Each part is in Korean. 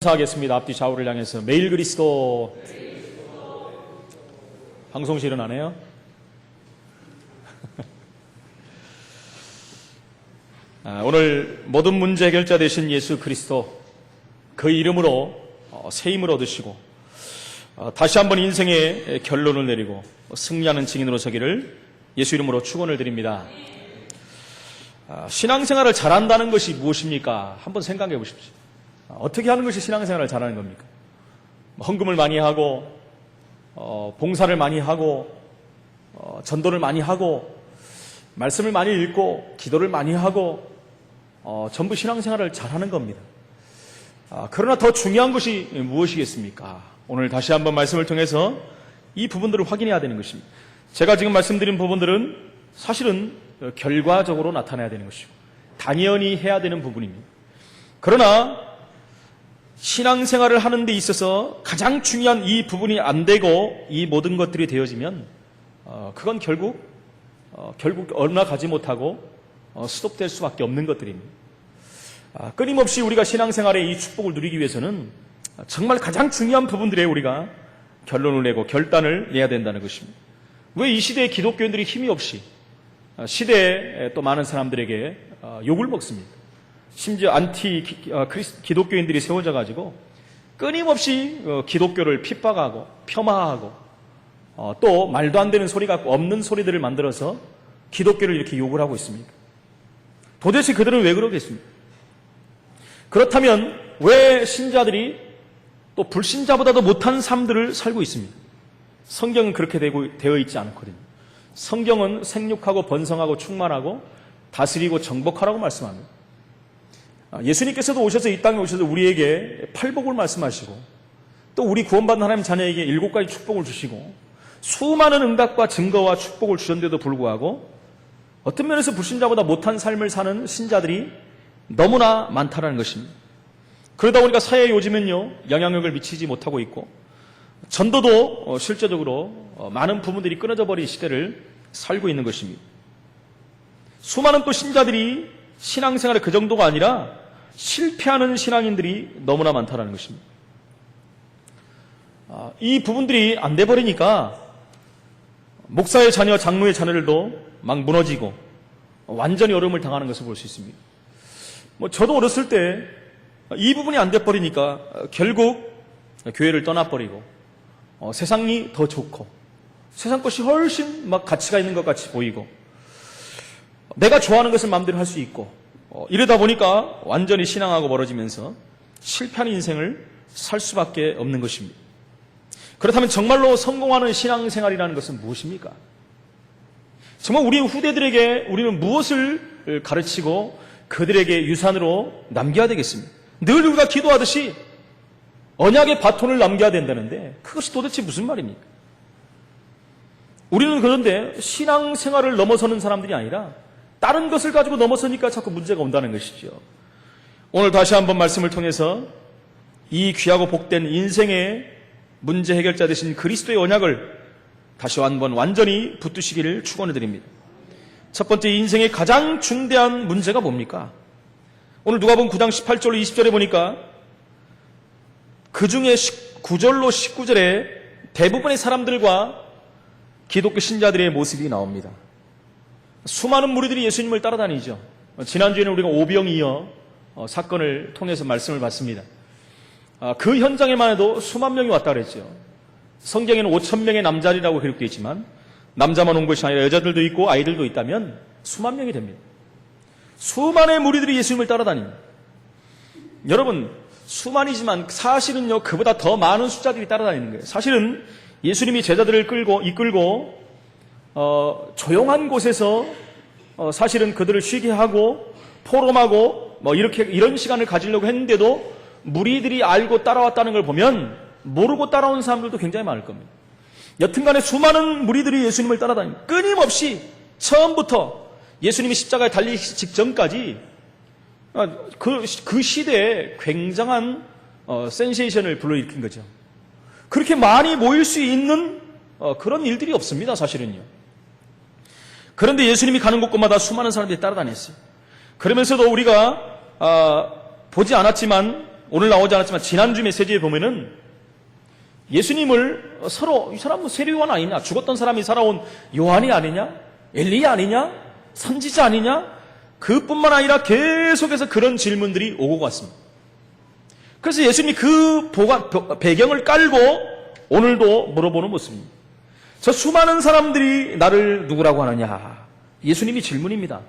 하겠습니다. 앞뒤 좌우를 향해서 매일 그리스도. 방송시 일어나네요. 오늘 모든 문제 해결자 되신 예수 그리스도, 그 이름으로 새 힘을 얻으시고 다시 한번 인생의 결론을 내리고 승리하는 증인으로 서기를 예수 이름으로 축원을 드립니다. 신앙생활을 잘한다는 것이 무엇입니까? 한번 생각해 보십시오. 어떻게 하는 것이 신앙생활을 잘하는 겁니까? 헌금을 많이 하고 봉사를 많이 하고 전도를 많이 하고 말씀을 많이 읽고 기도를 많이 하고 전부 신앙생활을 잘하는 겁니다. 그러나 더 중요한 것이 무엇이겠습니까? 오늘 다시 한번 말씀을 통해서 이 부분들을 확인해야 되는 것입니다. 제가 지금 말씀드린 부분들은 사실은 결과적으로 나타나야 되는 것이고 당연히 해야 되는 부분입니다. 그러나 신앙생활을 하는 데 있어서 가장 중요한 이 부분이 안 되고 이 모든 것들이 되어지면 그건 결국 얼마 가지 못하고 스톱될 수밖에 없는 것들입니다. 끊임없이 우리가 신앙생활의 이 축복을 누리기 위해서는 정말 가장 중요한 부분들에 우리가 결론을 내고 결단을 내야 된다는 것입니다. 왜 이 시대의 기독교인들이 힘이 없이 시대에 또 많은 사람들에게 욕을 먹습니다. 심지어 기독교인들이 세워져 가지고 끊임없이 기독교를 핍박하고 폄하하고 또 말도 안 되는 소리 갖고 없는 소리들을 만들어서 기독교를 이렇게 욕을 하고 있습니까? 도대체 그들은 왜 그러겠습니까? 그렇다면 왜 신자들이 또 불신자보다도 못한 삶들을 살고 있습니다? 성경은 그렇게 되어 있지 않거든요. 성경은 생육하고 번성하고 충만하고 다스리고 정복하라고 말씀합니다. 예수님께서도 오셔서 이 땅에 오셔서 우리에게 팔복을 말씀하시고 또 우리 구원받는 하나님 자녀에게 7가지 축복을 주시고 수많은 응답과 증거와 축복을 주셨는데도 불구하고 어떤 면에서 불신자보다 못한 삶을 사는 신자들이 너무나 많다는 것입니다. 그러다 보니까 사회에 요즘은요 영향력을 미치지 못하고 있고 전도도 실제적으로 많은 부분들이 끊어져 버린 시대를 살고 있는 것입니다. 수많은 또 신자들이 신앙생활의 그 정도가 아니라 실패하는 신앙인들이 너무나 많다는 것입니다. 이 부분들이 안 돼버리니까 목사의 자녀, 장로의 자녀들도 막 무너지고 완전히 어려움을 당하는 것을 볼 수 있습니다. 저도 어렸을 때 이 부분이 안 돼버리니까 결국 교회를 떠나버리고 세상이 더 좋고 세상 것이 훨씬 막 가치가 있는 것 같이 보이고 내가 좋아하는 것을 마음대로 할 수 있고 이러다 보니까 완전히 신앙하고 멀어지면서 실패하는 인생을 살 수밖에 없는 것입니다. 그렇다면 정말로 성공하는 신앙생활이라는 것은 무엇입니까? 정말 우리 후대들에게 우리는 무엇을 가르치고 그들에게 유산으로 남겨야 되겠습니까? 늘 우리가 기도하듯이 언약의 바톤을 남겨야 된다는데 그것이 도대체 무슨 말입니까? 우리는 그런데 신앙생활을 넘어서는 사람들이 아니라 다른 것을 가지고 넘어서니까 자꾸 문제가 온다는 것이죠. 오늘 다시 한번 말씀을 통해서 이 귀하고 복된 인생의 문제 해결자 되신 그리스도의 언약을 다시 한번 완전히 붙드시기를 축원해 드립니다. 첫 번째, 인생의 가장 중대한 문제가 뭡니까? 오늘 누가복음 9장 18절로 20절에 보니까 그 중에 9절로 19절에 대부분의 사람들과 기독교 신자들의 모습이 나옵니다. 수많은 무리들이 예수님을 따라다니죠. 지난주에는 우리가 오병이어 사건을 통해서 말씀을 봤습니다. 그 현장에만 해도 수만 명이 왔다 그랬죠. 성경에는 5,000명의 남자리라고 기록되어 있지만 남자만 온 것이 아니라 여자들도 있고 아이들도 있다면 수만 명이 됩니다. 수많은 무리들이 예수님을 따라다닙니다. 여러분, 수만이지만 사실은요 그보다 더 많은 숫자들이 따라다니는 거예요. 사실은 예수님이 제자들을 이끌고 조용한 곳에서 사실은 그들을 쉬게 하고 포럼하고 이런 시간을 가지려고 했는데도 무리들이 알고 따라왔다는 걸 보면 모르고 따라온 사람들도 굉장히 많을 겁니다. 여튼간에 수많은 무리들이 예수님을 따라다닙니다. 끊임없이 처음부터 예수님이 십자가에 달리기 직전까지 그 시대에 굉장한 센세이션을 불러일으킨 거죠. 그렇게 많이 모일 수 있는 그런 일들이 없습니다, 사실은요. 그런데 예수님이 가는 곳곳마다 수많은 사람들이 따라다녔어요. 그러면서도 우리가 보지 않았지만 오늘 나오지 않았지만 지난주 메시지에 보면은 예수님을 서로 이 사람은 세례 요한 아니냐? 죽었던 사람이 살아온 요한이 아니냐? 엘리야 아니냐? 선지자 아니냐? 그뿐만 아니라 계속해서 그런 질문들이 오고 갔습니다. 그래서 예수님이 그 배경을 깔고 오늘도 물어보는 모습입니다. 저 수많은 사람들이 나를 누구라고 하느냐? 예수님이 질문입니다.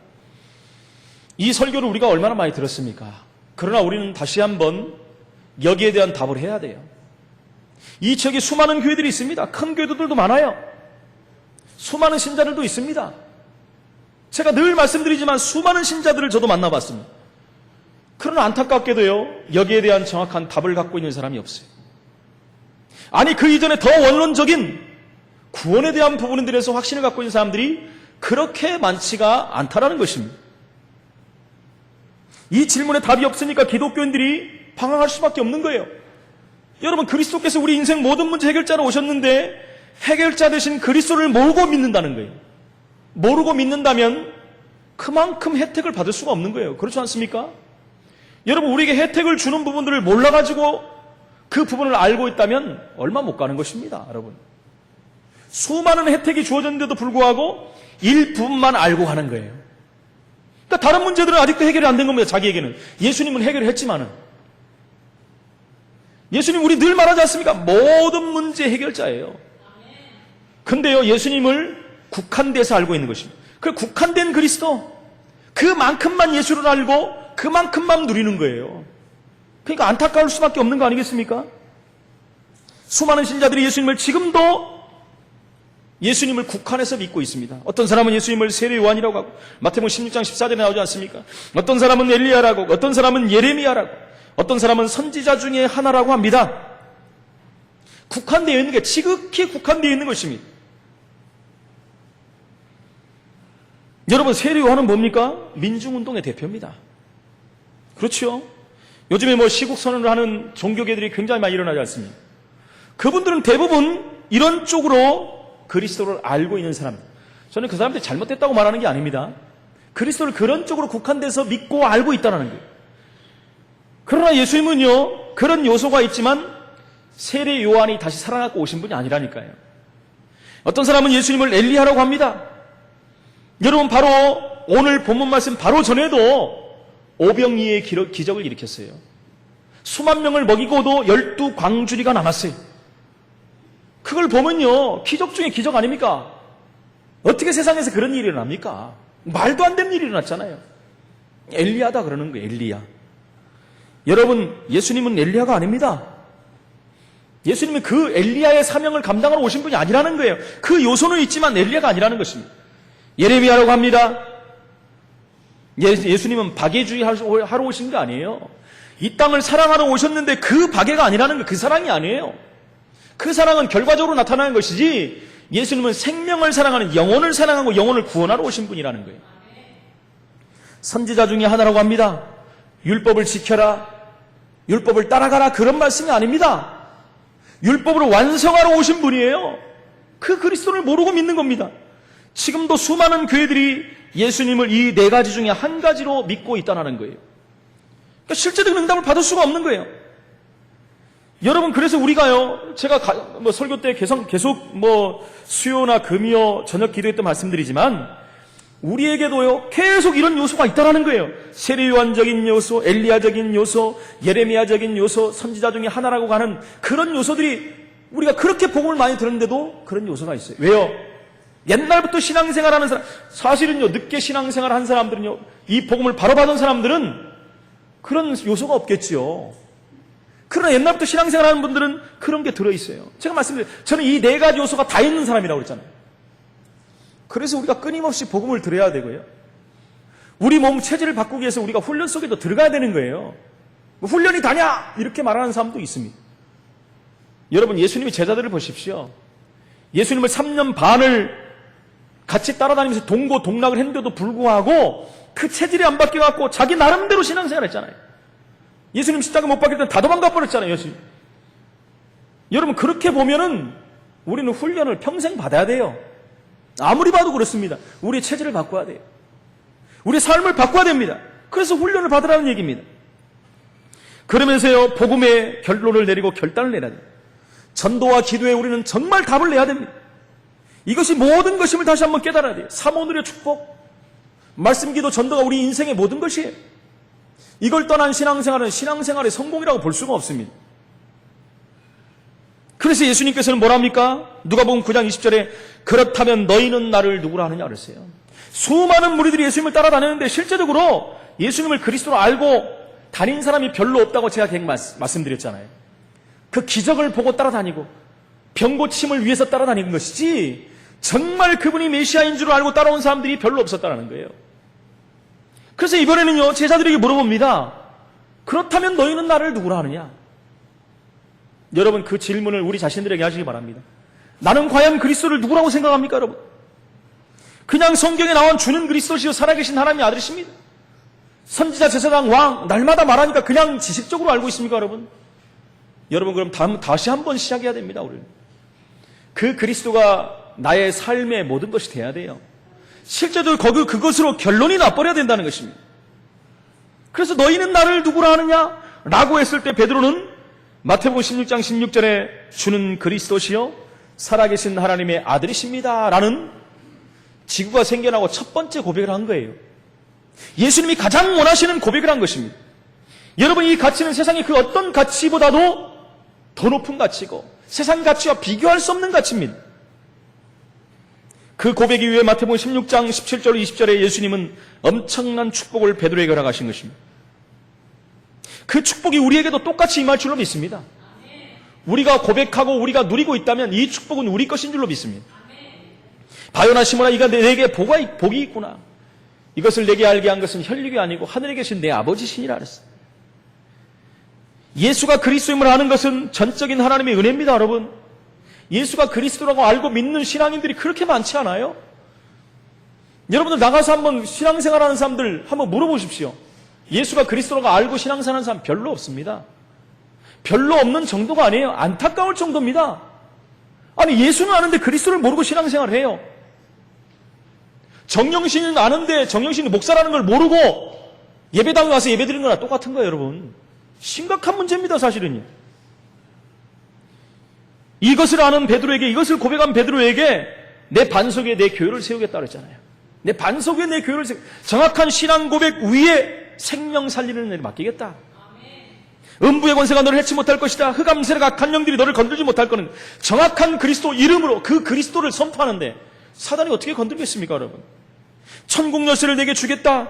이 설교를 우리가 얼마나 많이 들었습니까? 그러나 우리는 다시 한번 여기에 대한 답을 해야 돼요. 이 지역에 수많은 교회들이 있습니다. 큰 교회들도 많아요. 수많은 신자들도 있습니다. 제가 늘 말씀드리지만 수많은 신자들을 저도 만나봤습니다. 그러나 안타깝게도요, 여기에 대한 정확한 답을 갖고 있는 사람이 없어요. 아니, 그 이전에 더 원론적인 구원에 대한 부분들에서 확신을 갖고 있는 사람들이 그렇게 많지가 않다라는 것입니다. 이 질문에 답이 없으니까 기독교인들이 방황할 수밖에 없는 거예요. 여러분, 그리스도께서 우리 인생 모든 문제 해결자로 오셨는데 해결자 대신 그리스도를 모르고 믿는다는 거예요. 모르고 믿는다면 그만큼 혜택을 받을 수가 없는 거예요. 그렇지 않습니까? 여러분, 우리에게 혜택을 주는 부분들을 몰라가지고 그 부분을 알고 있다면 얼마 못 가는 것입니다. 여러분, 수많은 혜택이 주어졌는데도 불구하고 일부분만 알고 가는 거예요. 그러니까 다른 문제들은 아직도 해결이 안 된 겁니다. 자기에게는. 예수님은 해결을 했지만은. 예수님, 우리 늘 말하지 않습니까? 모든 문제 해결자예요. 근데요, 예수님을 국한돼서 알고 있는 것입니다. 그 국한된 그리스도, 그만큼만 예수를 알고 그만큼만 누리는 거예요. 그러니까 안타까울 수밖에 없는 거 아니겠습니까? 수많은 신자들이 예수님을 지금도 예수님을 국한해서 믿고 있습니다. 어떤 사람은 예수님을 세례 요한이라고 하고, 마태복음 16장 14절에 나오지 않습니까? 어떤 사람은 엘리야라고, 어떤 사람은 예레미야라고, 어떤 사람은 선지자 중에 하나라고 합니다. 국한되어 있는 게 지극히 국한되어 있는 것입니다. 여러분, 세례 요한은 뭡니까? 민중운동의 대표입니다. 그렇죠? 요즘에 시국 선언을 하는 종교계들이 굉장히 많이 일어나지 않습니까? 그분들은 대부분 이런 쪽으로 그리스도를 알고 있는 사람들. 저는 그 사람들이 잘못됐다고 말하는 게 아닙니다. 그리스도를 그런 쪽으로 국한돼서 믿고 알고 있다는 거예요. 그러나 예수님은요, 그런 요소가 있지만 세례 요한이 다시 살아나고 오신 분이 아니라니까요. 어떤 사람은 예수님을 엘리야라고 합니다. 여러분, 바로 오늘 본문 말씀 바로 전에도 오병이의 기적을 일으켰어요. 수만 명을 먹이고도 12광주리가 남았어요. 그걸 보면요, 기적 중에 기적 아닙니까? 어떻게 세상에서 그런 일이 일어납니까? 말도 안 되는 일이 일어났잖아요. 엘리야다 그러는 거예요. 엘리야. 여러분, 예수님은 엘리야가 아닙니다. 예수님은 그 엘리야의 사명을 감당하러 오신 분이 아니라는 거예요. 그 요소는 있지만 엘리야가 아니라는 것입니다. 예레미야라고 합니다. 예수님은 박애주의 하러 오신 게 아니에요. 이 땅을 사랑하러 오셨는데 그 박애가 아니라는 거예요. 그 사랑이 아니에요. 그 사랑은 결과적으로 나타나는 것이지, 예수님은 생명을 사랑하는, 영혼을 사랑하고 영혼을 구원하러 오신 분이라는 거예요. 선지자 중에 하나라고 합니다. 율법을 지켜라, 율법을 따라가라, 그런 말씀이 아닙니다. 율법을 완성하러 오신 분이에요. 그 그리스도를 모르고 믿는 겁니다. 지금도 수많은 교회들이 예수님을 이 네 가지 중에 한 가지로 믿고 있다는 거예요. 그러니까 실제적인 응답을 받을 수가 없는 거예요. 여러분, 그래서 우리가요, 제가 설교 때 계속 수요나 금요, 저녁 기도회 때 말씀드리지만, 우리에게도요, 계속 이런 요소가 있다는 거예요. 세례요한적인 요소, 엘리야적인 요소, 예레미야적인 요소, 선지자 중에 하나라고 가는 그런 요소들이, 우리가 그렇게 복음을 많이 들었는데도 그런 요소가 있어요. 왜요? 옛날부터 신앙생활하는 사람, 사실은요, 늦게 신앙생활 한 사람들은요, 이 복음을 바로 받은 사람들은 그런 요소가 없겠지요. 그러나 옛날부터 신앙생활하는 분들은 그런 게 들어있어요. 제가 말씀드려요. 저는 이 네 가지 요소가 다 있는 사람이라고 그랬잖아요. 그래서 우리가 끊임없이 복음을 들어야 되고요. 우리 몸 체질을 바꾸기 위해서 우리가 훈련 속에도 들어가야 되는 거예요. 훈련이 다냐? 이렇게 말하는 사람도 있습니다. 여러분, 예수님의 제자들을 보십시오. 예수님을 3년 반을 같이 따라다니면서 동고동락을 했는데도 불구하고 그 체질이 안 바뀌어갖고 자기 나름대로 신앙생활 했잖아요. 예수님 십자가 못 박힐 때는 다 도망가 버렸잖아요. 예수님. 여러분, 그렇게 보면은 우리는 훈련을 평생 받아야 돼요. 아무리 봐도 그렇습니다. 우리의 체질을 바꿔야 돼요. 우리의 삶을 바꿔야 됩니다. 그래서 훈련을 받으라는 얘기입니다. 그러면서요, 복음의 결론을 내리고 결단을 내야 됩니다. 전도와 기도에 우리는 정말 답을 내야 됩니다. 이것이 모든 것임을 다시 한번 깨달아야 돼요. 삼오늘의 축복, 말씀, 기도, 전도가 우리 인생의 모든 것이에요. 이걸 떠난 신앙생활은 신앙생활의 성공이라고 볼 수가 없습니다. 그래서 예수님께서는 뭐라 합니까? 누가복음 9장 20절에 그렇다면 너희는 나를 누구라 하느냐 그랬어요. 수많은 무리들이 예수님을 따라다녔는데 실제적으로 예수님을 그리스도로 알고 다닌 사람이 별로 없다고 제가 말씀드렸잖아요. 그 기적을 보고 따라다니고 병 고침을 위해서 따라다니는 것이지 정말 그분이 메시아인 줄 알고 따라온 사람들이 별로 없었다는 거예요. 그래서 이번에는요, 제자들에게 물어봅니다. 그렇다면 너희는 나를 누구라 하느냐? 여러분, 그 질문을 우리 자신들에게 하시기 바랍니다. 나는 과연 그리스도를 누구라고 생각합니까, 여러분? 그냥 성경에 나온 주는 그리스도시요 살아계신 하나님의 아들이십니다. 선지자, 제사장, 왕 날마다 말하니까 그냥 지식적으로 알고 있습니까, 여러분? 여러분, 그럼 다시 한번 시작해야 됩니다, 우리는. 그 그리스도가 나의 삶의 모든 것이 돼야 돼요. 실제로 그것으로 결론이 나버려야 된다는 것입니다. 그래서 너희는 나를 누구라 하느냐? 라고 했을 때 베드로는 마태복음 16장 16절에 주는 그리스도시요 살아계신 하나님의 아들이십니다 라는 지구가 생겨나고 첫 번째 고백을 한 거예요. 예수님이 가장 원하시는 고백을 한 것입니다. 여러분, 이 가치는 세상의 그 어떤 가치보다도 더 높은 가치고 세상 가치와 비교할 수 없는 가치입니다. 그 고백 이후에 마태복음 16장 17절 20절에 예수님은 엄청난 축복을 베드로에게 허락하신 것입니다. 그 축복이 우리에게도 똑같이 임할 줄로 믿습니다. 우리가 고백하고 우리가 누리고 있다면 이 축복은 우리 것인 줄로 믿습니다. 바요나 시몬아, 이가 내게 복이 있구나. 이것을 내게 알게 한 것은 혈육이 아니고 하늘에 계신 내 아버지시니라 그랬어요. 예수가 그리스도임을 아는 것은 전적인 하나님의 은혜입니다, 여러분. 예수가 그리스도라고 알고 믿는 신앙인들이 그렇게 많지 않아요? 여러분들 나가서 한번 신앙생활하는 사람들 한번 물어보십시오. 예수가 그리스도라고 알고 신앙생활하는 사람 별로 없습니다. 별로 없는 정도가 아니에요. 안타까울 정도입니다. 아니, 예수는 아는데 그리스도를 모르고 신앙생활을 해요. 정영신은 아는데 정영신이 목사라는 걸 모르고 예배당에 와서 예배드리는 거나 똑같은 거예요, 여러분. 심각한 문제입니다, 사실은요. 이것을 아는 베드로에게, 이것을 고백한 베드로에게 내 반석 위에 내 교회를 세우겠다 그랬잖아요. 내 반석 위에 내 교회를 정확한 신앙 고백 위에 생명 살리는 일을 맡기겠다. 음부의 권세가 너를 해치 못할 것이다. 흑암세력 악한 영들이 너를 건들지 못할 거는 정확한 그리스도 이름으로 그 그리스도를 선포하는데 사단이 어떻게 건들겠습니까, 여러분? 천국 열쇠를 내게 주겠다.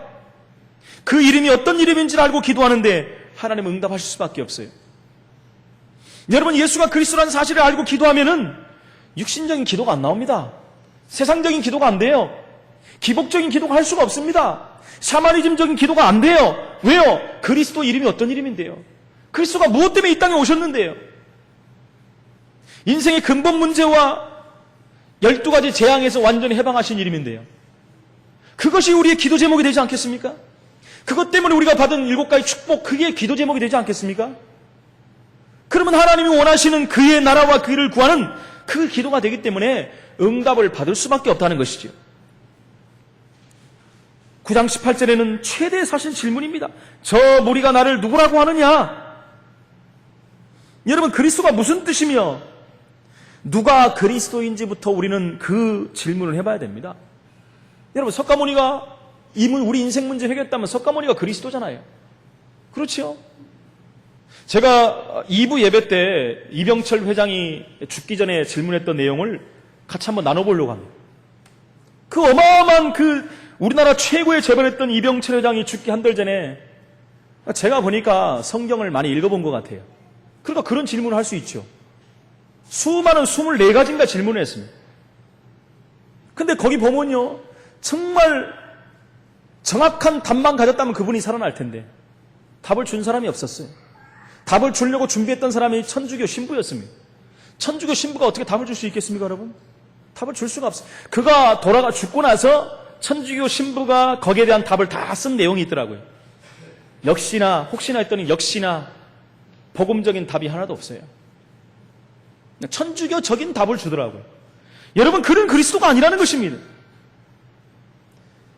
그 이름이 어떤 이름인지를 알고 기도하는데 하나님은 응답하실 수밖에 없어요. 여러분, 예수가 그리스도라는 사실을 알고 기도하면은 육신적인 기도가 안 나옵니다. 세상적인 기도가 안 돼요. 기복적인 기도가 할 수가 없습니다. 샤머니즘적인 기도가 안 돼요. 왜요? 그리스도 이름이 어떤 이름인데요? 그리스도가 무엇 때문에 이 땅에 오셨는데요? 인생의 근본 문제와 12가지 재앙에서 완전히 해방하신 이름인데요. 그것이 우리의 기도 제목이 되지 않겠습니까? 그것 때문에 우리가 받은 7가지 축복, 그게 기도 제목이 되지 않겠습니까? 그러면 하나님이 원하시는 그의 나라와 그를 구하는 그 기도가 되기 때문에 응답을 받을 수밖에 없다는 것이죠. 9장 18절에는 최대 사실 질문입니다. 저 무리가 나를 누구라고 하느냐? 여러분, 그리스도가 무슨 뜻이며 누가 그리스도인지부터 우리는 그 질문을 해봐야 됩니다. 여러분, 석가모니가 우리 인생 문제 해결했다면 석가모니가 그리스도잖아요. 그렇죠? 제가 2부 예배 때 이병철 회장이 죽기 전에 질문했던 내용을 같이 한번 나눠보려고 합니다. 그 어마어마한 우리나라 최고의 재벌했던 이병철 회장이 죽기 한 달 전에 제가 보니까 성경을 많이 읽어본 것 같아요. 그러니까 그런 질문을 할 수 있죠. 수많은 24가지인가 질문을 했습니다. 근데 거기 보면요, 정말 정확한 답만 가졌다면 그분이 살아날 텐데 답을 준 사람이 없었어요. 답을 주려고 준비했던 사람이 천주교 신부였습니다. 천주교 신부가 어떻게 답을 줄 수 있겠습니까, 여러분? 답을 줄 수가 없어요. 그가 죽고 나서 천주교 신부가 거기에 대한 답을 다 쓴 내용이 있더라고요. 혹시나 했더니 역시나 복음적인 답이 하나도 없어요. 천주교적인 답을 주더라고요. 여러분, 그런 그리스도가 아니라는 것입니다.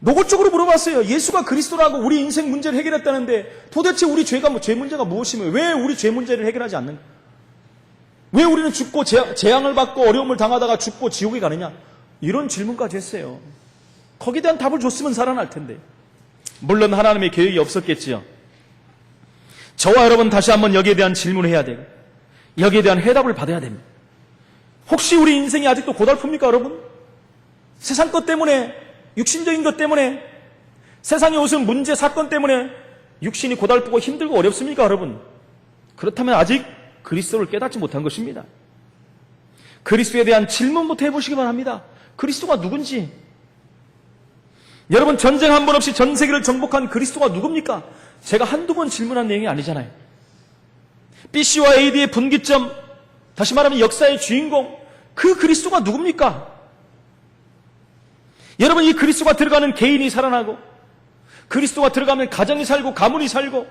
노골적으로 물어봤어요. 예수가 그리스도라고 우리 인생 문제를 해결했다는데 도대체 우리 죄 문제가 무엇이며 왜 우리 죄 문제를 해결하지 않는가? 왜 우리는 죽고 재앙을 받고 어려움을 당하다가 죽고 지옥에 가느냐? 이런 질문까지 했어요. 거기에 대한 답을 줬으면 살아날 텐데. 물론 하나님의 계획이 없었겠지요. 저와 여러분 다시 한번 여기에 대한 질문을 해야 되고 여기에 대한 해답을 받아야 됩니다. 혹시 우리 인생이 아직도 고달픕니까, 여러분? 세상 것 때문에, 육신적인 것 때문에, 세상에 오신 문제, 사건 때문에 육신이 고달프고 힘들고 어렵습니까, 여러분? 그렇다면 아직 그리스도를 깨닫지 못한 것입니다. 그리스도에 대한 질문부터 해보시기 바랍니다. 그리스도가 누군지. 여러분, 전쟁 한 번 없이 전 세계를 정복한 그리스도가 누굽니까? 제가 한두 번 질문한 내용이 아니잖아요. BC와 AD의 분기점, 다시 말하면 역사의 주인공, 그 그리스도가 누굽니까? 여러분, 이 그리스도가 들어가는 개인이 살아나고 그리스도가 들어가면 가정이 살고 가문이 살고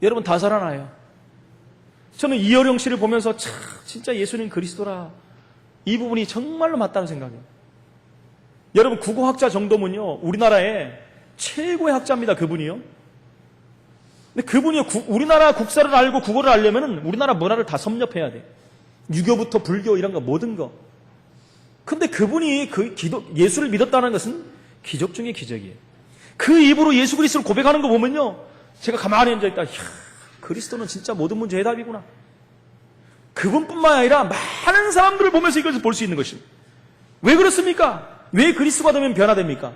여러분 다 살아나요. 저는 이어령 씨를 보면서 참 진짜 예수님 그리스도라, 이 부분이 정말로 맞다는 생각이에요. 여러분, 국어학자 정도면요 우리나라의 최고의 학자입니다. 그분이요. 근데 그분이 우리나라 국사를 알고 국어를 알려면 우리나라 문화를 다 섭렵해야 돼. 유교부터 불교 이런 거 모든 거. 근데 그분이 예수를 믿었다는 것은 기적 중의 기적이에요. 그 입으로 예수 그리스도를 고백하는 거 보면요, 제가 가만히 앉아있다, 이야, 그리스도는 진짜 모든 문제 해답이구나. 그분뿐만 아니라 많은 사람들을 보면서 이것을 볼 수 있는 것입니다. 왜 그렇습니까? 왜 그리스도가 되면 변화됩니까?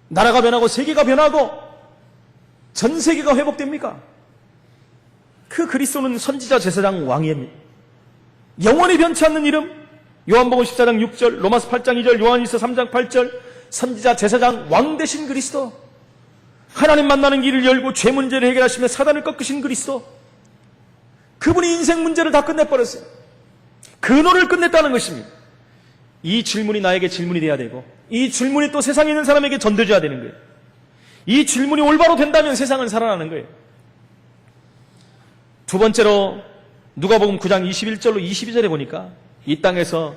나라가 변하고 세계가 변하고 전 세계가 회복됩니까? 그 그리스도는 선지자, 제사장, 왕입니다. 영원히 변치 않는 이름, 요한복음 14장 6절, 로마서 8장 2절, 요한일서 3장 8절, 선지자, 제사장, 왕 되신 그리스도, 하나님 만나는 길을 열고 죄 문제를 해결하시며 사단을 꺾으신 그리스도, 그분이 인생 문제를 다 끝내버렸어요. 근원을 끝냈다는 것입니다. 이 질문이 나에게 질문이 돼야 되고, 이 질문이 또 세상에 있는 사람에게 전돼줘야 되는 거예요. 이 질문이 올바로 된다면 세상은 살아나는 거예요. 두 번째로 누가복음 9장 21절로 22절에 보니까 이 땅에서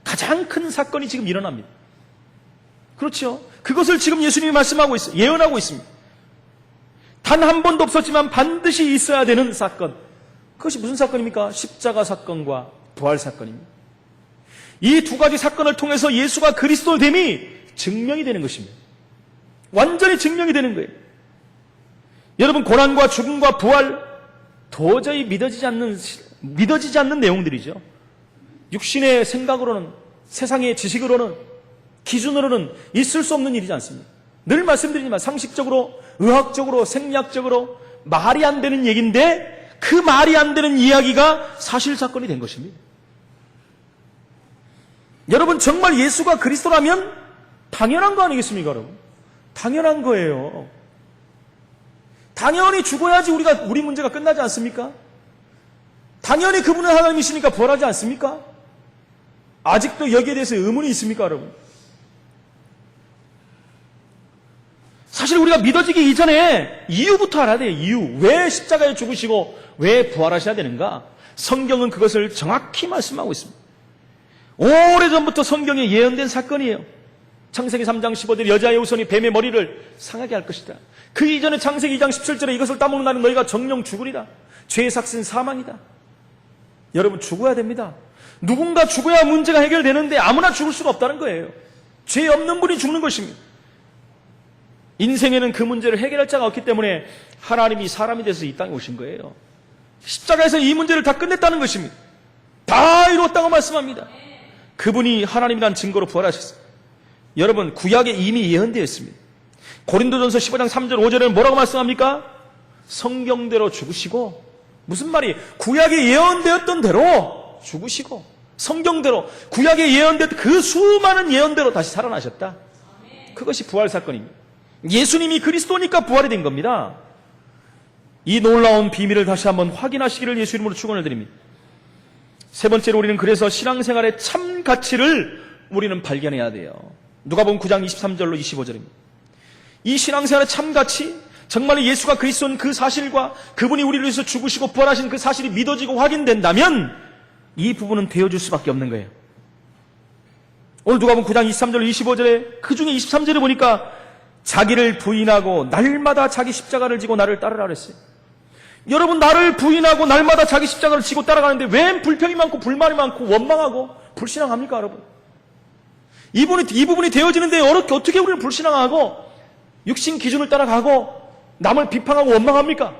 가장 큰 사건이 지금 일어납니다. 그렇죠? 그것을 지금 예수님이 말씀하고 있어요. 예언하고 있습니다. 단 한 번도 없었지만 반드시 있어야 되는 사건. 그것이 무슨 사건입니까? 십자가 사건과 부활 사건입니다. 이 두 가지 사건을 통해서 예수가 그리스도됨이 증명이 되는 것입니다. 완전히 증명이 되는 거예요. 여러분, 고난과 죽음과 부활, 도저히 믿어지지 않는 내용들이죠. 육신의 생각으로는, 세상의 지식으로는, 기준으로는 있을 수 없는 일이지 않습니까? 늘 말씀드리지만 상식적으로, 의학적으로, 생리학적으로 말이 안 되는 얘기인데 그 말이 안 되는 이야기가 사실 사건이 된 것입니다. 여러분, 정말 예수가 그리스도라면 당연한 거 아니겠습니까, 여러분? 당연한 거예요. 당연히 죽어야지 우리 문제가 끝나지 않습니까? 당연히 그분은 하나님이시니까 부활하지 않습니까? 아직도 여기에 대해서 의문이 있습니까, 여러분? 사실 우리가 믿어지기 이전에 이유부터 알아야 돼요. 이유. 왜 십자가에 죽으시고 왜 부활하셔야 되는가? 성경은 그것을 정확히 말씀하고 있습니다. 오래전부터 성경에 예언된 사건이에요. 창세기 3장 15절, 여자의 후손이 뱀의 머리를 상하게 할 것이다. 그 이전에 창세기 2장 17절에 이것을 따먹는 날은 너희가 정령 죽으리라. 죄의 삭신 사망이다. 여러분, 죽어야 됩니다. 누군가 죽어야 문제가 해결되는데 아무나 죽을 수가 없다는 거예요. 죄 없는 분이 죽는 것입니다. 인생에는 그 문제를 해결할 자가 없기 때문에 하나님이 사람이 돼서 이 땅에 오신 거예요. 십자가에서 이 문제를 다 끝냈다는 것입니다. 다 이뤘다고 말씀합니다. 그분이 하나님이란 증거로 부활하셨어요. 여러분, 구약에 이미 예언되어 있습니다. 고린도전서 15장 3절 5절에는 뭐라고 말씀합니까? 성경대로 죽으시고, 무슨 말이? 구약에 예언되었던 대로 죽으시고 성경대로, 구약에 예언되었던 그 수많은 예언대로 다시 살아나셨다. 그것이 부활 사건입니다. 예수님이 그리스도니까 부활이 된 겁니다. 이 놀라운 비밀을 다시 한번 확인하시기를 예수 이름으로 축원을 드립니다. 세 번째로 우리는 그래서 신앙생활의 참 가치를 우리는 발견해야 돼요. 누가복음 9장 23절로 25절입니다. 이 신앙생활의 참 가치, 정말 예수가 그리스도인 그 사실과 그분이 우리를 위해서 죽으시고 부활하신 그 사실이 믿어지고 확인된다면 이 부분은 되어줄 수밖에 없는 거예요. 오늘 누가복음 9장 23절 25절에 그 중에 23절에 보니까 자기를 부인하고 날마다 자기 십자가를 지고 나를 따르라 그랬어요. 여러분, 나를 부인하고 날마다 자기 십자가를 지고 따라가는데 왜 불평이 많고 불만이 많고 원망하고 불신앙합니까, 여러분? 이 부분이 되어지는데 어떻게 우리는 불신앙하고 육신 기준을 따라가고 남을 비판하고 원망합니까?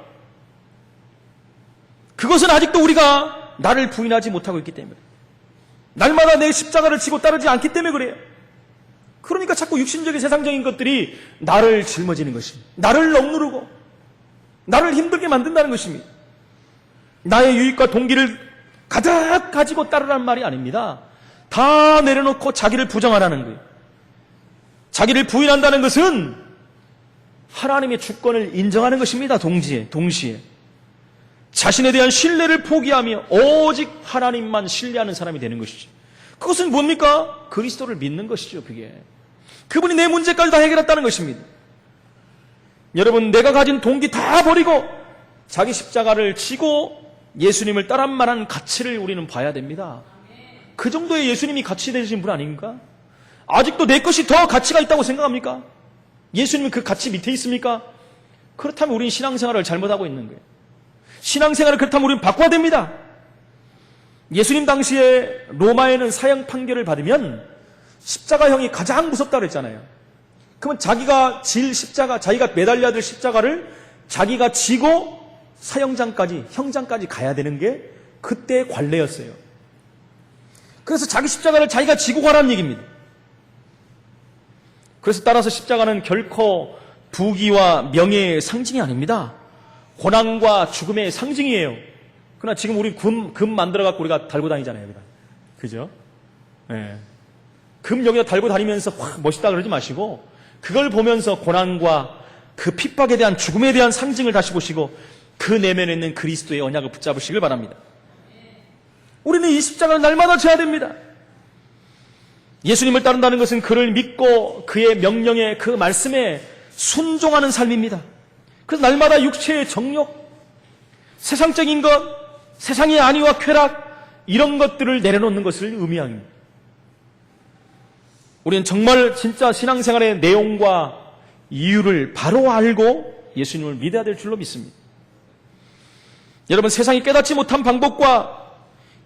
그것은 아직도 우리가 나를 부인하지 못하고 있기 때문에, 날마다 내 십자가를 지고 따르지 않기 때문에 그래요. 그러니까 자꾸 육신적인 세상적인 것들이 나를 짊어지는 것입니다. 나를 억누르고 나를 힘들게 만든다는 것입니다. 나의 유익과 동기를 가득 가지고 따르라는 말이 아닙니다. 다 내려놓고 자기를 부정하라는 거예요. 자기를 부인한다는 것은 하나님의 주권을 인정하는 것입니다. 동시에 자신에 대한 신뢰를 포기하며 오직 하나님만 신뢰하는 사람이 되는 것이죠. 그것은 뭡니까? 그리스도를 믿는 것이죠. 그분이 내 문제까지 다 해결했다는 것입니다. 여러분, 내가 가진 동기 다 버리고 자기 십자가를 지고 예수님을 따를 만한 가치를 우리는 봐야 됩니다. 그 정도의 예수님이 가치 되신 분 아닙니까? 아직도 내 것이 더 가치가 있다고 생각합니까? 예수님은 그 가치 밑에 있습니까? 그렇다면 우리는 신앙생활을 잘못하고 있는 거예요. 신앙생활을 그렇다면 우리는 바꿔야 됩니다. 예수님 당시에 로마에는 사형 판결을 받으면 십자가형이 가장 무섭다고 그랬잖아요. 그러면 자기가 질 십자가, 자기가 매달려야 될 십자가를 자기가 지고 형장까지 가야 되는 게 그때의 관례였어요. 그래서 자기 십자가를 자기가 지고 가라는 얘기입니다. 그래서 따라서 십자가는 결코 부귀와 명예의 상징이 아닙니다. 고난과 죽음의 상징이에요. 그러나 지금 우리 금 만들어갖고 우리가 달고 다니잖아요. 그죠? 네. 금 여기다 달고 다니면서 확 멋있다 그러지 마시고, 그걸 보면서 고난과 그 핍박에 대한, 죽음에 대한 상징을 다시 보시고 그 내면에 있는 그리스도의 언약을 붙잡으시길 바랍니다. 우리는 이 십자가를 날마다 져야 됩니다. 예수님을 따른다는 것은 그를 믿고 그의 명령에, 그 말씀에 순종하는 삶입니다. 그래서 날마다 육체의 정욕, 세상적인 것, 세상의 안위와 쾌락, 이런 것들을 내려놓는 것을 의미합니다. 우리는 정말 진짜 신앙생활의 내용과 이유를 바로 알고 예수님을 믿어야 될 줄로 믿습니다. 여러분, 세상이 깨닫지 못한 방법과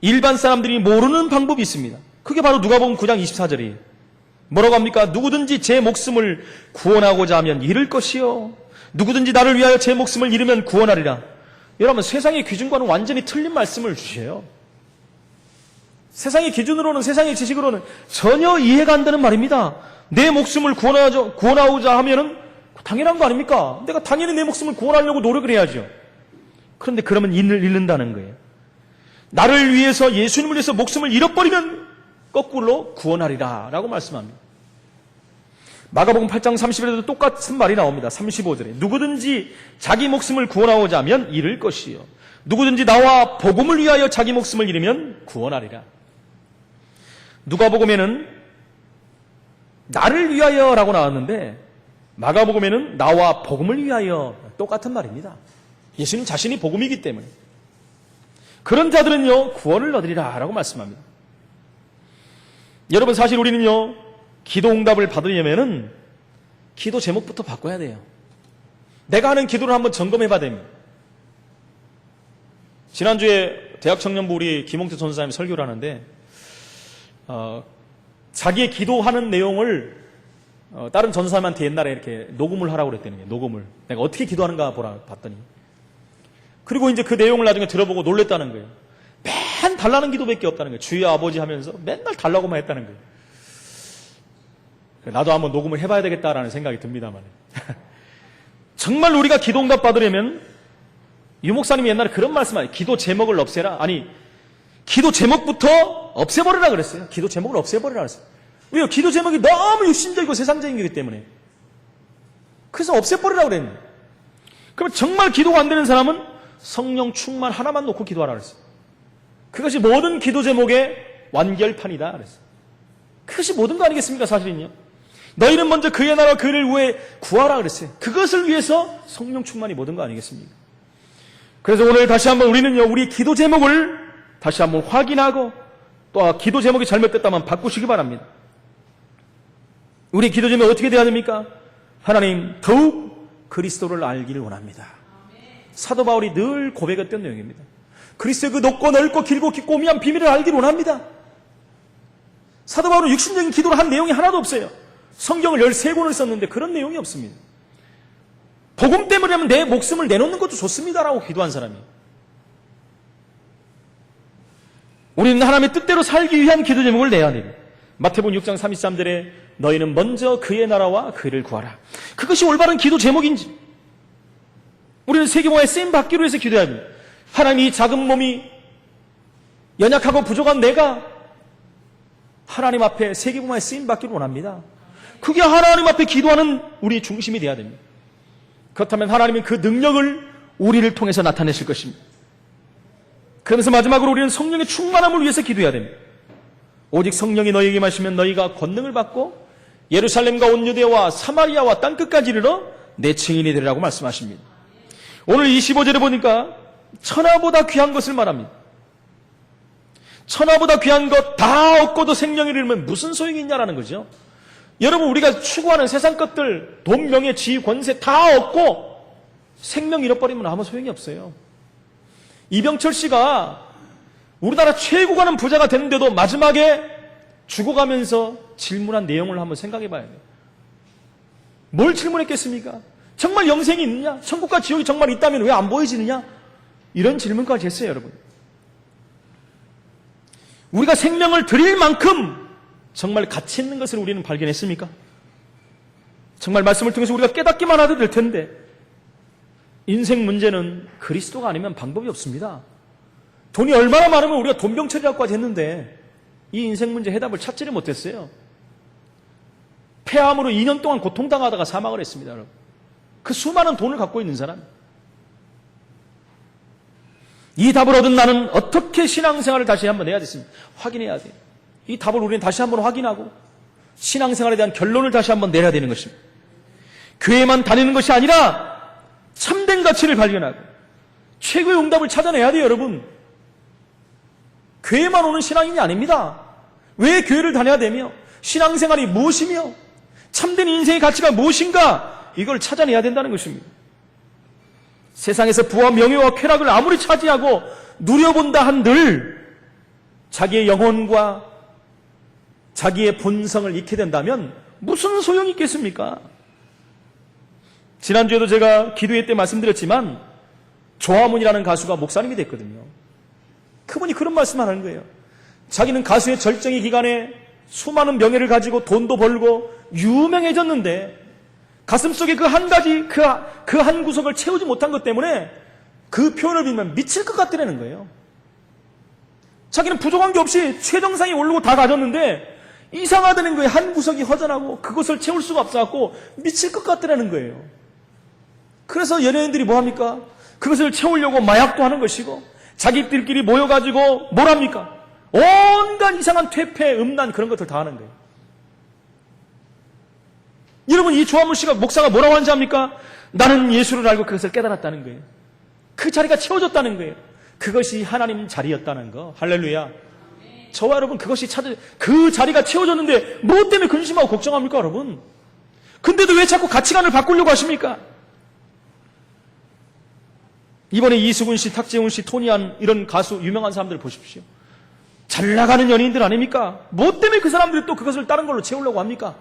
일반 사람들이 모르는 방법이 있습니다. 그게 바로 누가복음 9장 24절이에요. 뭐라고 합니까? 누구든지 제 목숨을 구원하고자 하면 잃을 것이요, 누구든지 나를 위하여 제 목숨을 잃으면 구원하리라. 여러분, 세상의 기준과는 완전히 틀린 말씀을 주셔요. 세상의 기준으로는, 세상의 지식으로는 전혀 이해가 안 되는 말입니다. 내 목숨을 구원하고자 하면은 당연한 거 아닙니까? 내가 당연히 내 목숨을 구원하려고 노력을 해야죠. 그런데 그러면 잃는다는 거예요. 나를 위해서, 예수님을 위해서 목숨을 잃어버리면 거꾸로 구원하리라 라고 말씀합니다. 마가복음 8장 30절에도 똑같은 말이 나옵니다. 35절에 누구든지 자기 목숨을 구원하고자 하면 잃을 것이요, 누구든지 나와 복음을 위하여 자기 목숨을 잃으면 구원하리라. 누가복음에는 나를 위하여라고 나왔는데 마가복음에는 나와 복음을 위하여, 똑같은 말입니다. 예수님 자신이 복음이기 때문에 그런 자들은요 구원을 얻으리라 라고 말씀합니다. 여러분, 사실 우리는요 기도 응답을 받으려면은 기도 제목부터 바꿔야 돼요. 내가 하는 기도를 한번 점검해 봐야 됩니다. 지난주에 대학청년부 우리 김홍태 전사님이 설교를 하는데 자기의 기도하는 내용을 다른 전사님한테 옛날에 이렇게 녹음을 하라고 그랬다는 거예요. 녹음을. 내가 어떻게 기도하는가 봤더니. 그리고 이제 그 내용을 나중에 들어보고 놀랬다는 거예요. 맨 달라는 기도밖에 없다는 거예요. 주여 아버지 하면서 맨날 달라고만 했다는 거예요. 나도 한번 녹음을 해봐야 되겠다라는 생각이 듭니다만. 정말 우리가 기도 응답 받으려면 유 목사님이 옛날에 그런 말씀하셨어요. 기도 제목을 없애라. 아니, 기도 제목부터 없애버리라 그랬어요. 기도 제목을 없애버리라 그랬어요. 왜요? 기도 제목이 너무 육신적이고 세상적인 거기 때문에. 그래서 없애버리라 그랬는데. 그러면 정말 기도가 안 되는 사람은 성령 충만 하나만 놓고 기도하라 그랬어요. 그것이 모든 기도 제목의 완결판이다 그랬어요. 그것이 모든 거 아니겠습니까? 사실은요. 너희는 먼저 그의 나라와 그를 위해 구하라 그랬어요. 그것을 위해서 성령 충만이 모든 거 아니겠습니까? 그래서 오늘 다시 한번 우리는요 우리 기도 제목을 다시 한번 확인하고 또 기도 제목이 잘못됐다면 바꾸시기 바랍니다. 우리 기도 제목이 어떻게 돼야 됩니까? 하나님 더욱 그리스도를 알기를 원합니다. 사도 바울이 늘 고백했던 내용입니다. 그리스도의 그 높고 넓고 길고 깊고 오미한 비밀을 알기를 원합니다. 사도 바울은 육신적인 기도를 한 내용이 하나도 없어요. 성경을 13권을 썼는데 그런 내용이 없습니다. 복음 때문이라면 내 목숨을 내놓는 것도 좋습니다라고 기도한 사람이에요. 우리는 하나님의 뜻대로 살기 위한 기도 제목을 내야 됩니다. 마태복음 6장 33절에 너희는 먼저 그의 나라와 그를 구하라. 그것이 올바른 기도 제목인지 우리는 세계복음의 쓰임 받기로 해서 기도해야 합니다. 하나님 이 작은 몸이 연약하고 부족한 내가 하나님 앞에 세계복음의 쓰임 받기를 원합니다. 그게 하나님 앞에 기도하는 우리의 중심이 되어야 됩니다. 그렇다면 하나님은 그 능력을 우리를 통해서 나타내실 것입니다. 그러면서 마지막으로 우리는 성령의 충만함을 위해서 기도해야 됩니다. 오직 성령이 너희에게 마시면 너희가 권능을 받고 예루살렘과 온 유대와 사마리아와 땅끝까지 이르러 내 증인이 되리라고 말씀하십니다. 오늘 25절에 보니까 천하보다 귀한 것을 말합니다. 천하보다 귀한 것 다 얻고도 생명을 잃으면 무슨 소용이 있냐라는 거죠. 여러분 우리가 추구하는 세상 것들 돈, 명예, 지위, 권세 다 얻고 생명 잃어버리면 아무 소용이 없어요. 이병철 씨가 우리나라 최고 가는 부자가 됐는데도 마지막에 죽어가면서 질문한 내용을 한번 생각해 봐야 돼요. 뭘 질문했겠습니까? 정말 영생이 있느냐? 천국과 지옥이 정말 있다면 왜 안 보여지느냐? 이런 질문까지 했어요, 여러분. 우리가 생명을 드릴 만큼 정말 가치 있는 것을 우리는 발견했습니까? 정말 말씀을 통해서 우리가 깨닫기만 하도 될 텐데 인생 문제는 그리스도가 아니면 방법이 없습니다. 돈이 얼마나 많으면 우리가 돈병철이라고까지 했는데 이 인생 문제 해답을 찾지를 못했어요. 폐암으로 2년 동안 고통당하다가 사망을 했습니다. 여러분. 그 수많은 돈을 갖고 있는 사람. 이 답을 얻은 나는 어떻게 신앙생활을 다시 한번 해야 됐습니다. 확인해야 돼요. 이 답을 우리는 다시 한번 확인하고 신앙생활에 대한 결론을 다시 한번 내려야 되는 것입니다. 교회만 다니는 것이 아니라 참된 가치를 발견하고 최고의 응답을 찾아내야 돼요, 여러분. 교회만 오는 신앙인이 아닙니다. 왜 교회를 다녀야 되며 신앙생활이 무엇이며 참된 인생의 가치가 무엇인가 이걸 찾아내야 된다는 것입니다. 세상에서 부와 명예와 쾌락을 아무리 차지하고 누려본다 한들 자기의 영혼과 자기의 본성을 잃게 된다면 무슨 소용이 있겠습니까? 지난주에도 제가 기도회 때 말씀드렸지만 조화문이라는 가수가 목사님이 됐거든요. 그분이 그런 말씀하는 거예요. 자기는 가수의 절정의 기간에 수많은 명예를 가지고 돈도 벌고 유명해졌는데 가슴속에 그 한 가지 그 한 구석을 채우지 못한 것 때문에 그 표현을 빌면 미칠 것 같더라는 거예요. 자기는 부족한 게 없이 최정상에 오르고 다 가졌는데 이상하다는 거예요. 한 구석이 허전하고 그것을 채울 수가 없어갖고 미칠 것 같더라는 거예요. 그래서 연예인들이 뭐합니까? 그것을 채우려고 마약도 하는 것이고 자기들끼리 모여가지고 뭘 합니까? 온갖 이상한 퇴폐, 음란 그런 것들 다 하는 거예요. 여러분 이 조화문 씨가 목사가 뭐라고 하는지 압니까? 나는 예수를 알고 그것을 깨달았다는 거예요. 그 자리가 채워졌다는 거예요. 그것이 하나님 자리였다는 거. 할렐루야. 저와 여러분 그것이 그 자리가 채워졌는데 뭐 때문에 근심하고 걱정합니까 여러분? 근데도 왜 자꾸 가치관을 바꾸려고 하십니까? 이번에 이수근 씨, 탁재훈 씨, 토니안 이런 가수 유명한 사람들 보십시오. 잘 나가는 연예인들 아닙니까? 뭐 때문에 그 사람들이 또 그것을 다른 걸로 채우려고 합니까?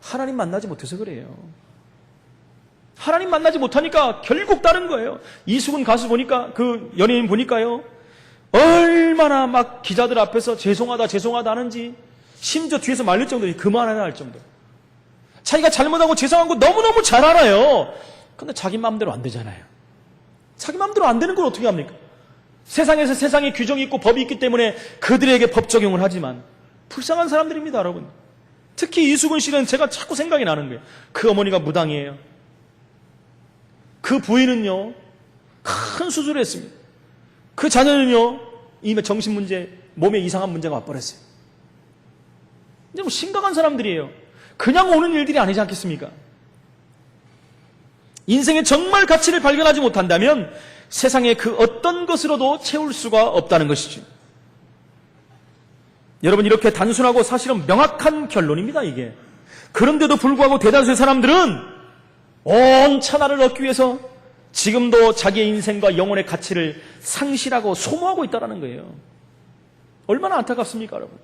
하나님 만나지 못해서 그래요. 하나님 만나지 못하니까 결국 다른 거예요. 이수근 가수 보니까 그 연예인 보니까요. 얼마나 막 기자들 앞에서 죄송하다 하는지 심지어 뒤에서 말릴 정도로 그만해라 할 정도. 자기가 잘못하고 죄송한 거 너무너무 잘 알아요. 근데 자기 마음대로 안 되잖아요. 자기 마음대로 안 되는 걸 어떻게 합니까? 세상에서 세상의 규정이 있고 법이 있기 때문에 그들에게 법 적용을 하지만 불쌍한 사람들입니다, 여러분. 특히 이수근 씨는 제가 자꾸 생각이 나는 거예요. 그 어머니가 무당이에요. 그 부인은요, 큰 수술을 했습니다. 그 자녀는요, 이미 정신문제, 몸에 이상한 문제가 와버렸어요. 이제 뭐 심각한 사람들이에요. 그냥 오는 일들이 아니지 않겠습니까? 인생의 정말 가치를 발견하지 못한다면 세상의 그 어떤 것으로도 채울 수가 없다는 것이죠. 여러분 이렇게 단순하고 사실은 명확한 결론입니다, 이게. 그런데도 불구하고 대다수의 사람들은 온 천하를 얻기 위해서 지금도 자기의 인생과 영혼의 가치를 상실하고 소모하고 있다는 거예요. 얼마나 안타깝습니까, 여러분?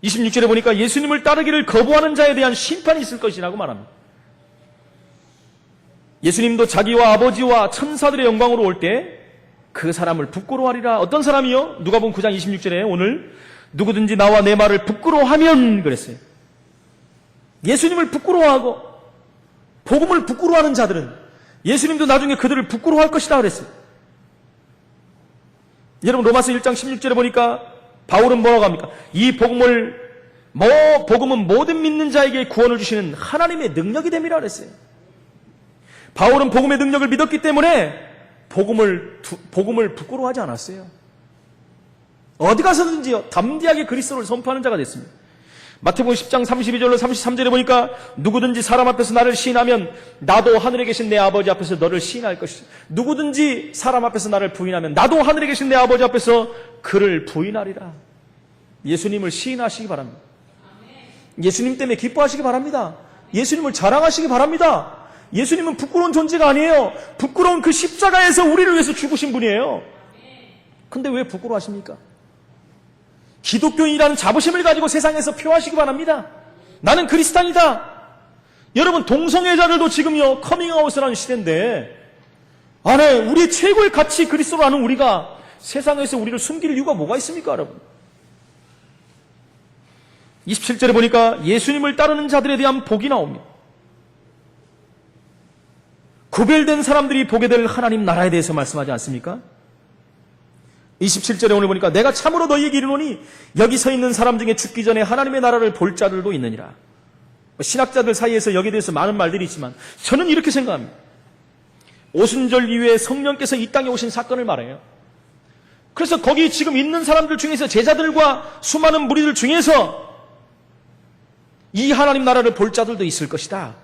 26절에 보니까 예수님을 따르기를 거부하는 자에 대한 심판이 있을 것이라고 말합니다. 예수님도 자기와 아버지와 천사들의 영광으로 올 때 그 사람을 부끄러워하리라. 어떤 사람이요? 누가복음 9장 26절에 오늘 누구든지 나와 내 말을 부끄러워하면 그랬어요. 예수님을 부끄러워하고 복음을 부끄러워하는 자들은 예수님도 나중에 그들을 부끄러워할 것이다 그랬어요. 여러분 로마서 1장 16절에 보니까 바울은 뭐라고 합니까? 이 복음은 모든 믿는 자에게 구원을 주시는 하나님의 능력이 됨이라 그랬어요. 바울은 복음의 능력을 믿었기 때문에 복음을 부끄러워하지 않았어요. 어디 가서든지요 담대하게 그리스도를 선포하는 자가 됐습니다. 마태복음 10장 32절로 33절에 보니까 누구든지 사람 앞에서 나를 시인하면 나도 하늘에 계신 내 아버지 앞에서 너를 시인할 것이다. 누구든지 사람 앞에서 나를 부인하면 나도 하늘에 계신 내 아버지 앞에서 그를 부인하리라. 예수님을 시인하시기 바랍니다. 예수님 때문에 기뻐하시기 바랍니다. 예수님을 자랑하시기 바랍니다. 예수님은 부끄러운 존재가 아니에요. 부끄러운 그 십자가에서 우리를 위해서 죽으신 분이에요. 근데 왜 부끄러워하십니까? 기독교인이라는 자부심을 가지고 세상에서 표하시기 바랍니다. 나는 그리스도인이다. 여러분 동성애자들도 지금요 커밍아웃을 하는 시대인데 우리의 최고의 가치 그리스도로 아는 우리가 세상에서 우리를 숨길 이유가 뭐가 있습니까, 여러분? 27절에 보니까 예수님을 따르는 자들에 대한 복이 나옵니다. 구별된 사람들이 보게 될 하나님 나라에 대해서 말씀하지 않습니까? 27절에 오늘 보니까 내가 참으로 너희에게 이르노니 여기 서 있는 사람 중에 죽기 전에 하나님의 나라를 볼 자들도 있느니라. 신학자들 사이에서 여기에 대해서 많은 말들이 있지만 저는 이렇게 생각합니다. 오순절 이후에 성령께서 이 땅에 오신 사건을 말해요. 그래서 거기 지금 있는 사람들 중에서 제자들과 수많은 무리들 중에서 이 하나님 나라를 볼 자들도 있을 것이다.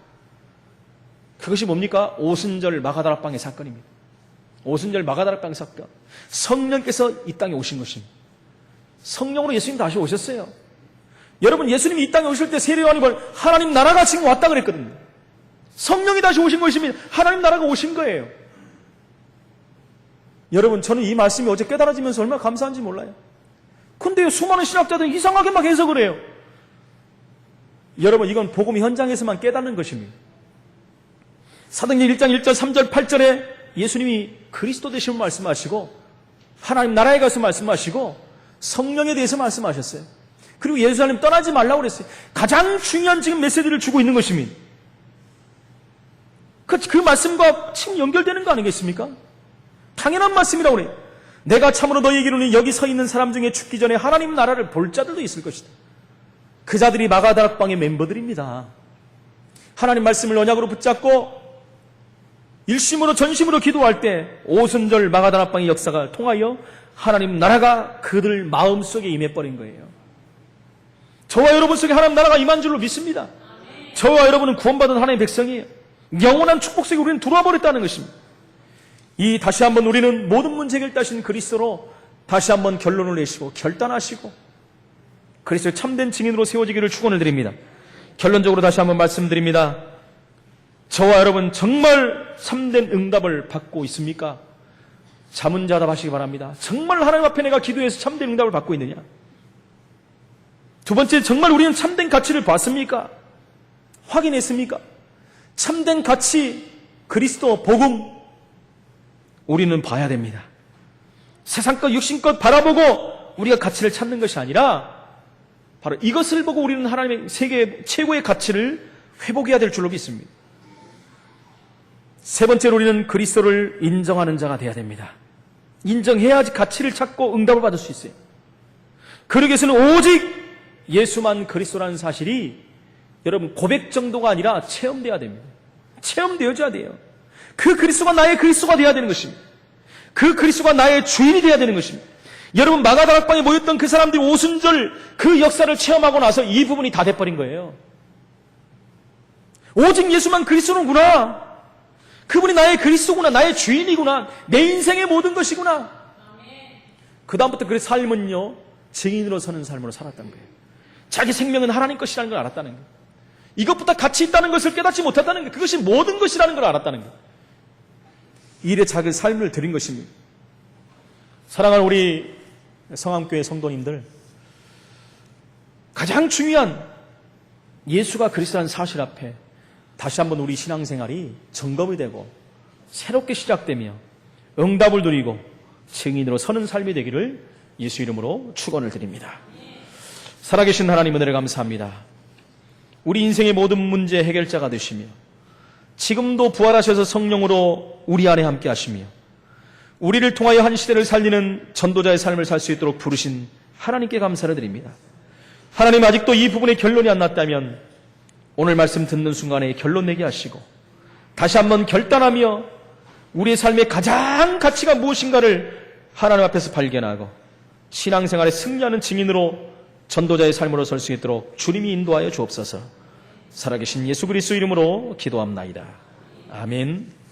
그것이 뭡니까? 오순절 마가다락방의 사건입니다. 오순절 마가다락방의 사건. 성령께서 이 땅에 오신 것입니다. 성령으로 예수님 다시 오셨어요. 여러분 예수님이 이 땅에 오실 때 세례요한이 하나님 나라가 지금 왔다 그랬거든요. 성령이 다시 오신 것입니다. 하나님 나라가 오신 거예요. 여러분 저는 이 말씀이 어제 깨달아지면서 얼마나 감사한지 몰라요. 근데 수많은 신학자들이 이상하게 막 해석을 해요. 여러분 이건 복음 현장에서만 깨닫는 것입니다. 사도행전 1장 1절 3절 8절에 예수님이 그리스도 되심을 말씀하시고 하나님 나라에 가서 말씀하시고 성령에 대해서 말씀하셨어요. 그리고 예루살렘 떠나지 말라고 그랬어요. 가장 중요한 지금 메시지를 주고 있는 것입니다. 그 말씀과 지금 연결되는 거 아니겠습니까? 당연한 말씀이라고 그래요. 내가 참으로 너희에게 이르노니 여기 서 있는 사람 중에 죽기 전에 하나님 나라를 볼 자들도 있을 것이다. 그 자들이 마가다락방의 멤버들입니다. 하나님 말씀을 언약으로 붙잡고 일심으로 전심으로 기도할 때 오순절 마가다락방의 역사가 통하여 하나님 나라가 그들 마음속에 임해버린 거예요. 저와 여러분 속에 하나님 나라가 임한 줄로 믿습니다. 저와 여러분은 구원받은 하나님의 백성이에요. 영원한 축복 속에 우리는 들어와 버렸다는 것입니다. 다시 한번 우리는 모든 문제 해결하신 그리스도로 다시 한번 결론을 내시고 결단하시고 그리스도의 참된 증인으로 세워지기를 축원을 드립니다. 결론적으로 다시 한번 말씀드립니다. 저와 여러분 정말 참된 응답을 받고 있습니까? 자문자답하시기 바랍니다. 정말 하나님 앞에 내가 기도해서 참된 응답을 받고 있느냐? 두 번째, 정말 우리는 참된 가치를 봤습니까? 확인했습니까? 참된 가치, 그리스도, 복음, 우리는 봐야 됩니다. 세상껏 육신껏 바라보고 우리가 가치를 찾는 것이 아니라 바로 이것을 보고 우리는 하나님의 세계 최고의 가치를 회복해야 될 줄로 믿습니다. 세 번째로 우리는 그리스도를 인정하는 자가 되어야 됩니다. 인정해야지 가치를 찾고 응답을 받을 수 있어요. 그러기 위해서는 오직 예수만 그리스도라는 사실이 여러분 고백 정도가 아니라 체험돼야 됩니다. 체험되어져야 돼요. 그 그리스도가 나의 그리스도가 되어야 되는 것입니다. 그 그리스도가 나의 주인이 되어야 되는 것입니다. 여러분 마가다락방에 모였던 그 사람들이 오순절 그 역사를 체험하고 나서 이 부분이 다 돼버린 거예요. 오직 예수만 그리스도구나. 그분이 나의 그리스도구나. 나의 주인이구나. 내 인생의 모든 것이구나. 그 다음부터 그 삶은요 증인으로 서는 삶으로 살았다는 거예요. 자기 생명은 하나님 것이라는 걸 알았다는 거예요. 이것보다 가치 있다는 것을 깨닫지 못했다는 것, 그것이 모든 것이라는 걸 알았다는 것. 일에 작은 삶을 드린 것입니다. 사랑하는 우리 성암교회 성도님들, 가장 중요한 예수가 그리스도라는 사실 앞에 다시 한번 우리 신앙생활이 점검이 되고 새롭게 시작되며 응답을 누리고 증인으로 서는 삶이 되기를 예수 이름으로 축원을 드립니다. 살아계신 하나님 은혜를 감사합니다. 우리 인생의 모든 문제 해결자가 되시며 지금도 부활하셔서 성령으로 우리 안에 함께 하시며 우리를 통하여 한 시대를 살리는 전도자의 삶을 살 수 있도록 부르신 하나님께 감사를 드립니다. 하나님, 아직도 이 부분에 결론이 안 났다면 오늘 말씀 듣는 순간에 결론 내게 하시고 다시 한번 결단하며 우리의 삶의 가장 가치가 무엇인가를 하나님 앞에서 발견하고 신앙생활에 승리하는 증인으로 전도자의 삶으로 설 수 있도록 주님이 인도하여 주옵소서. 살아계신 예수 그리스도 이름으로 기도합나이다. 아멘.